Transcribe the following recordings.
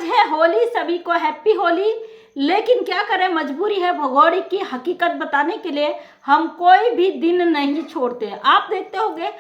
आज है होली, सभी को हैप्पी होली। लेकिन क्या करें, मजबूरी है। भगोड़ी की हकीकत बताने के लिए हम कोई भी दिन नहीं छोड़ते। आप देखते होंगे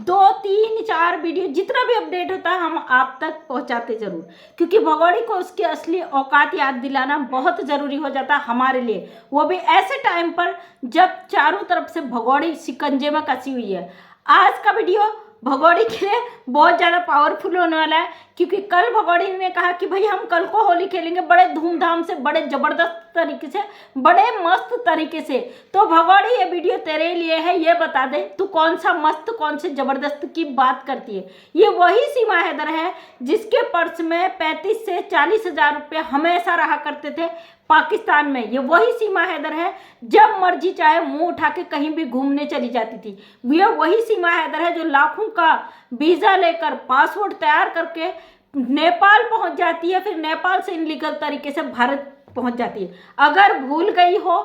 2, 3, 4 वीडियो जितना भी अपडेट होता है हम आप तक पहुंचाते जरूर, क्योंकि भगोड़ी को उसकी असली औकात याद दिलाना बहुत ज़रूरी हो जाता है हमारे लिए, वो भी ऐसे टाइम पर जब चारों तरफ से भगोड़ी शिकंजे में कसी हुई है। आज का वीडियो भगोड़ी के लिए बहुत ज़्यादा पावरफुल होने वाला है, क्योंकि कल भगोड़ी ने कहा कि भाई हम कल को होली खेलेंगे बड़े धूमधाम से, बड़े ज़बरदस्त तरीके से, बड़े मस्त तरीके से। तो भगोड़ी ये वीडियो तेरे लिए है, ये बता दे तू कौन सा मस्त, कौन से ज़बरदस्त की बात करती है। ये वही सीमा हैदर है जिसके पर्स में 35 से 40 हज़ार रुपये हमेशा रहा करते थे पाकिस्तान में। ये वही सीमा हैदर है जब मर्जी चाहे मुंह उठा के कहीं भी घूमने चली जाती थी। ये वही सीमा हैदर है जो लाखों का वीज़ा लेकर, पासपोर्ट तैयार करके नेपाल पहुंच जाती है, फिर नेपाल से इनलीगल तरीके से भारत पहुंच जाती है। अगर भूल गई हो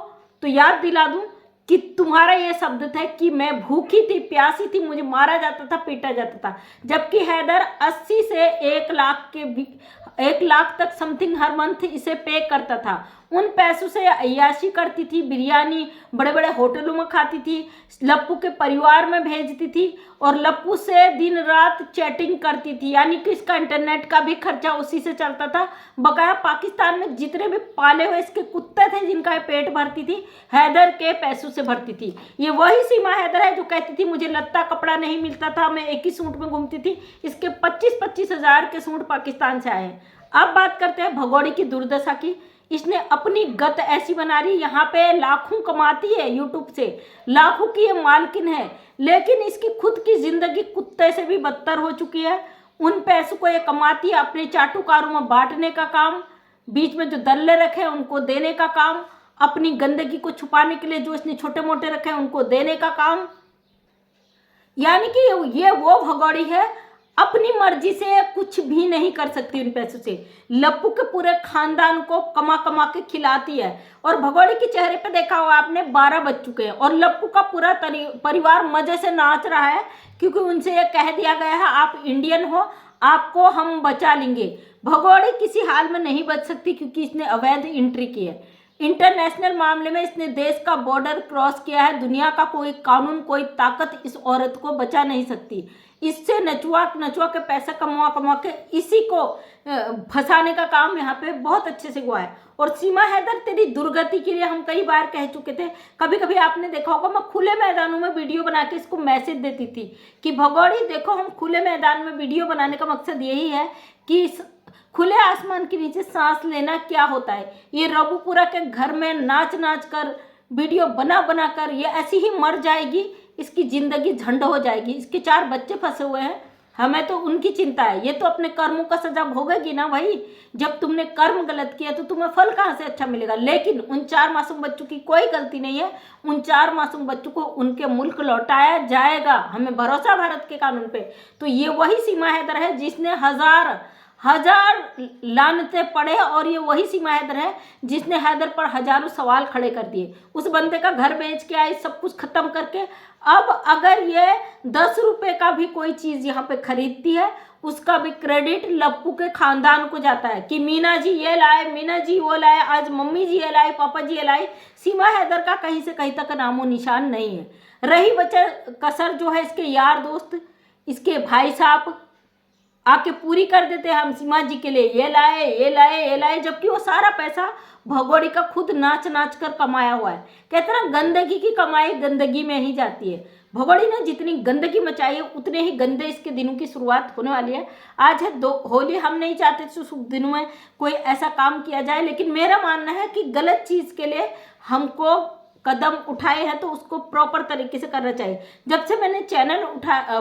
तो याद दिला दूं कि तुम्हारा ये शब्द था कि मैं भूखी थी, प्यासी थी, मुझे मारा जाता था, पीटा जाता था, जबकि हैदर 80 से 1 लाख तक समथिंग हर मंथ इसे पे करता था। उन पैसों से अय्याशी करती थी, बिरयानी बड़े बड़े होटलों में खाती थी, लप्पू के परिवार में भेजती थी और लप्पू से दिन रात चैटिंग करती थी। यानी कि इसका इंटरनेट का भी खर्चा उसी से चलता था। बकाया पाकिस्तान में जितने भी पाले हुए इसके कुत्ते थे जिनका पेट भरती थी, हैदर के पैसों से भरती थी। ये वही सीमा हैदर है जो कहती थी मुझे लत्ता कपड़ा नहीं मिलता था, मैं एक ही सूट में घूमती थी। इसके 25-25 हज़ार के सूट पाकिस्तान से आए हैं। अब बात करते हैं भगोड़ी की दुर्दशा की। इसने अपनी गत ऐसी बना रही, यहाँ पे लाखों कमाती है यूट्यूब से, लाखों की ये मालकिन है, लेकिन इसकी खुद की जिंदगी कुत्ते से भी बदतर हो चुकी है। उन पैसों को ये कमाती है अपने चाटुकारों में बांटने का काम, बीच में जो दल्ले रखे हैं उनको देने का काम, अपनी गंदगी को छुपाने के लिए जो इसने छोटे मोटे रखे हैं उनको देने का काम। यानी कि ये वो भगोड़ी है, अपनी मर्जी से कुछ भी नहीं कर सकती उन पैसों से। लप्पू के पूरे खानदान को कमा कमा के खिलाती है। और भगोड़ी के चेहरे पे देखा होगा आपने 12 बज चुके हैं और लप्पू का पूरा परिवार मजे से नाच रहा है, क्योंकि उनसे ये कह दिया गया है आप इंडियन हो, आपको हम बचा लेंगे। भगोड़ी किसी हाल में नहीं बच सकती, क्योंकि इसने अवैध एंट्री की है। इंटरनेशनल मामले में इसने देश का बॉर्डर क्रॉस किया है। दुनिया का कोई कानून, कोई ताकत इस औरत को बचा नहीं सकती। इससे नचुआ के पैसा कमा कमा के इसी को फंसाने का काम यहाँ पे बहुत अच्छे से हुआ है। और सीमा हैदर तेरी दुर्गति के लिए हम कई बार कह चुके थे। कभी कभी आपने देखा होगा मैं खुले मैदानों में वीडियो बना के इसको मैसेज देती थी कि भगोड़ी देखो, हम खुले मैदान में वीडियो बनाने का मकसद यही है कि खुले आसमान के नीचे सांस लेना क्या होता है। ये रबूपुरा के घर में नाच नाच कर, वीडियो बना बना कर ये ऐसी ही मर जाएगी, इसकी ज़िंदगी झंड हो जाएगी। इसके 4 बच्चे फंसे हुए हैं, हमें तो उनकी चिंता है। ये तो अपने कर्मों का सजा भोगेगी ना भाई। जब तुमने कर्म गलत किया तो तुम्हें फल कहाँ से अच्छा मिलेगा। लेकिन उन 4 मासूम बच्चों की कोई गलती नहीं है। उन 4 मासूम बच्चों को उनके मुल्क लौटाया जाएगा, हमें भरोसा भारत के कानून पे। तो ये वही सीमा हैदर है जिसने हजार लानतें पड़े, और ये वही सीमा हैदर है जिसने हैदर पर हजारों सवाल खड़े कर दिए। उस बंदे का घर बेच के आई, सब कुछ खत्म करके। अब अगर ये 10 रुपए का भी कोई चीज़ यहाँ पे खरीदती है, उसका भी क्रेडिट लप्पू के खानदान को जाता है कि मीना जी ये लाए, मीना जी वो लाए, आज मम्मी जी ये लाए, पापा जी ये लाए। सीमा हैदर का कहीं से कहीं तक नामो निशान नहीं है। रही बचा कसर जो है इसके यार दोस्त, इसके भाई साहब आके पूरी कर देते हैं, हम सीमा जी के लिए ये लाए, ये लाए, ये लाए, जबकि वो सारा पैसा भगोड़ी का खुद नाच नाच कर कमाया हुआ है। कहते ना गंदगी की कमाई गंदगी में ही जाती है। भगोड़ी ने जितनी गंदगी मचाई है उतने ही गंदे इसके दिनों की शुरुआत होने वाली है। आज है होली, हम नहीं चाहते शुभ दिनों में कोई ऐसा काम किया जाए, लेकिन मेरा मानना है कि गलत चीज़ के लिए हमको कदम उठाए हैं तो उसको प्रॉपर तरीके से करना चाहिए। जब से मैंने चैनल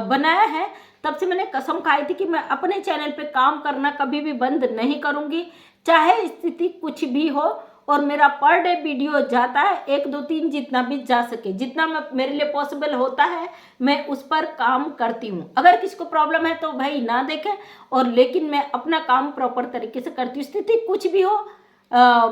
बनाया है तब से मैंने कसम खाई थी कि मैं अपने चैनल पे काम करना कभी भी बंद नहीं करूँगी, चाहे स्थिति कुछ भी हो। और मेरा पर डे वीडियो जाता है 1, 2, 3 जितना भी जा सके, जितना मेरे लिए पॉसिबल होता है मैं उस पर काम करती हूँ। अगर किसी को प्रॉब्लम है तो भाई ना देखें, और लेकिन मैं अपना काम प्रॉपर तरीके से करती हूँ। स्थिति कुछ भी हो,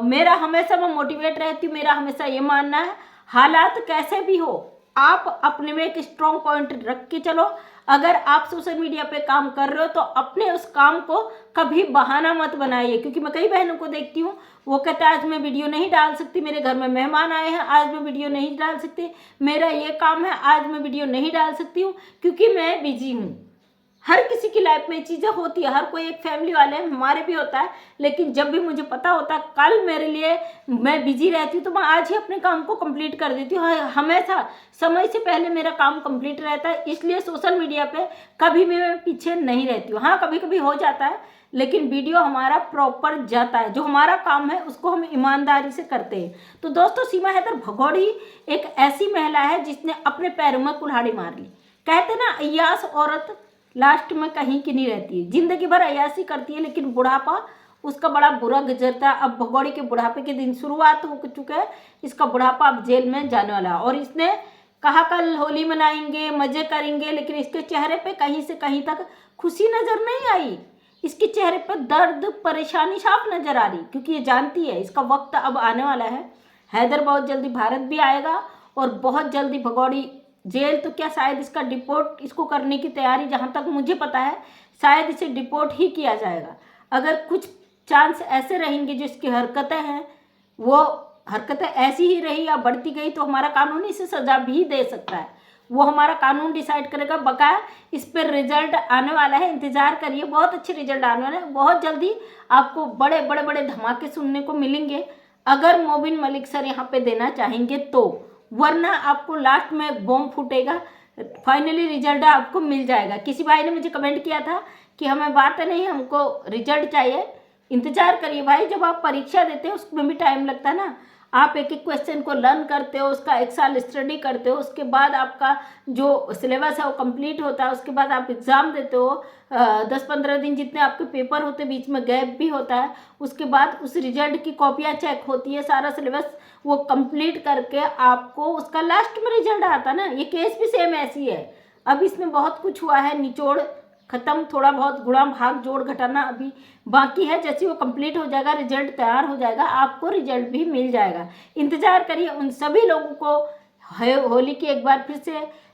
मेरा हमेशा मैं मोटिवेट रहती हूँ। मेरा हमेशा ये मानना है हालात कैसे भी हो, आप अपने में एक स्ट्रॉन्ग पॉइंट रख के चलो। अगर आप सोशल मीडिया पे काम कर रहे हो तो अपने उस काम को कभी बहाना मत बनाइए, क्योंकि मैं कई बहनों को देखती हूँ, वो कहते हैं आज मैं वीडियो नहीं डाल सकती, मेरे घर में मेहमान आए हैं, आज मैं वीडियो नहीं डाल सकती, मेरा ये काम है, आज मैं वीडियो नहीं डाल सकती हूँ क्योंकि मैं बिजी हूँ। हर किसी की लाइफ में चीज़ें होती है, हर कोई एक फैमिली वाले हैं, हमारे भी होता है। लेकिन जब भी मुझे पता होता है कल मेरे लिए मैं बिजी रहती हूँ तो मैं आज ही अपने काम को कंप्लीट कर देती हूँ। हमेशा समय से पहले मेरा काम कंप्लीट रहता है, इसलिए सोशल मीडिया पे कभी भी मैं पीछे नहीं रहती हूँ। हाँ, कभी कभी हो जाता है, लेकिन वीडियो हमारा प्रॉपर जाता है। जो हमारा काम है उसको हम ईमानदारी से करते हैं। तो दोस्तों, सीमा हैदर भगोड़ी एक ऐसी महिला है जिसने अपने पैरों में कुल्हाड़ी मार ली। कहते ना, अय्यास औरत लास्ट में कहीं की नहीं रहती है, जिंदगी भर अय्यासी करती है, लेकिन बुढ़ापा उसका बड़ा बुरा गुजरता है। अब भगोड़ी के बुढ़ापे के दिन शुरुआत हो चुके हैं, इसका बुढ़ापा अब जेल में जाने वाला है। और इसने कहा कल होली मनाएंगे, मजे करेंगे, लेकिन इसके चेहरे पे कहीं से कहीं तक खुशी नजर नहीं आई। इसके चेहरे पर दर्द, परेशानी साफ नजर आ रही, क्योंकि ये जानती है इसका वक्त अब आने वाला है। हैदर बहुत जल्दी भारत भी आएगा और बहुत जल्दी भगोड़ी जेल तो क्या, शायद इसका डिपोर्ट इसको करने की तैयारी, जहाँ तक मुझे पता है शायद इसे डिपोर्ट ही किया जाएगा। अगर कुछ चांस ऐसे रहेंगे जो इसकी हरकतें हैं वो हरकतें ऐसी ही रही या बढ़ती गई तो हमारा कानून इसे सजा भी दे सकता है। वो हमारा कानून डिसाइड करेगा। बकाया इस पर रिजल्ट आने वाला है, इंतजार करिए, बहुत अच्छे रिजल्ट आने वाले हैं। बहुत जल्दी आपको बड़े बड़े बड़े धमाके सुनने को मिलेंगे, अगर मोबिन मलिक सर यहाँ पे देना चाहेंगे तो, वरना आपको लास्ट में एक बॉम्ब फूटेगा, फाइनली रिजल्ट आपको मिल जाएगा। किसी भाई ने मुझे कमेंट किया था कि हमें बात नहीं, हमको रिजल्ट चाहिए। इंतजार करिए भाई, जब आप परीक्षा देते हैं उसमें भी टाइम लगता है ना। आप एक एक क्वेश्चन को लर्न करते हो, उसका एक साल स्टडी करते हो, उसके बाद आपका जो सिलेबस है वो कंप्लीट होता है, उसके बाद आप एग्ज़ाम देते हो। 10-15 दिन जितने आपके पेपर होते हैं, बीच में गैप भी होता है, उसके बाद उस रिजल्ट की कॉपियाँ चेक होती है, सारा सिलेबस वो कंप्लीट करके आपको उसका लास्ट में रिजल्ट आता है ना। ये केस भी सेम ऐसी है। अब इसमें बहुत कुछ हुआ है, निचोड़ खत्म, थोड़ा बहुत गुणा भाग जोड़ घटाना अभी बाकी है। जैसे वो कंप्लीट हो जाएगा, रिजल्ट तैयार हो जाएगा, आपको रिजल्ट भी मिल जाएगा। इंतजार करिए। उन सभी लोगों को होली की एक बार फिर से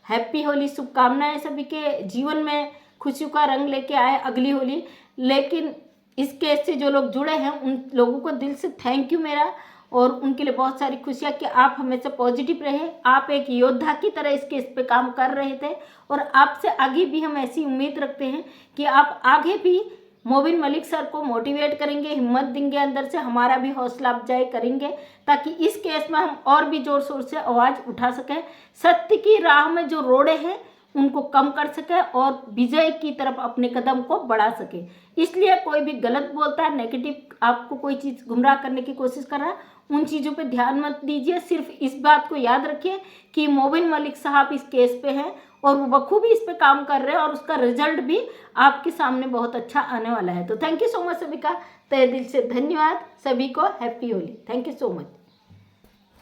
हैप्पी होली, शुभकामनाएं। सभी के जीवन में खुशियों का रंग लेके आए अगली होली। लेकिन इस केस से जो लोग जुड़े हैं उन लोगों को दिल से थैंक यू मेरा, और उनके लिए बहुत सारी खुशियाँ कि आप हमेशा पॉजिटिव रहे। आप एक योद्धा की तरह इस केस पे काम कर रहे थे, और आपसे आगे भी हम ऐसी उम्मीद रखते हैं कि आप आगे भी मोबिन मलिक सर को मोटिवेट करेंगे, हिम्मत देंगे, अंदर से हमारा भी हौसला अफजाई करेंगे, ताकि इस केस में हम और भी जोर शोर से आवाज़ उठा सकें, सत्य की राह में जो रोड़े हैं उनको कम कर सके और विजय की तरफ अपने कदम को बढ़ा सके। इसलिए कोई भी गलत बोलता है, नेगेटिव आपको कोई चीज़ गुमराह करने की कोशिश कर रहा है, उन चीज़ों पे ध्यान मत दीजिए। सिर्फ इस बात को याद रखिए कि मोबिन मलिक साहब इस केस पे हैं और वो बखूबी इस पे काम कर रहे हैं, और उसका रिजल्ट भी आपके सामने बहुत अच्छा आने वाला है। तो थैंक यू सो मच सभी का तहे दिल से धन्यवाद। सभी को happy Holi. Thank you so much.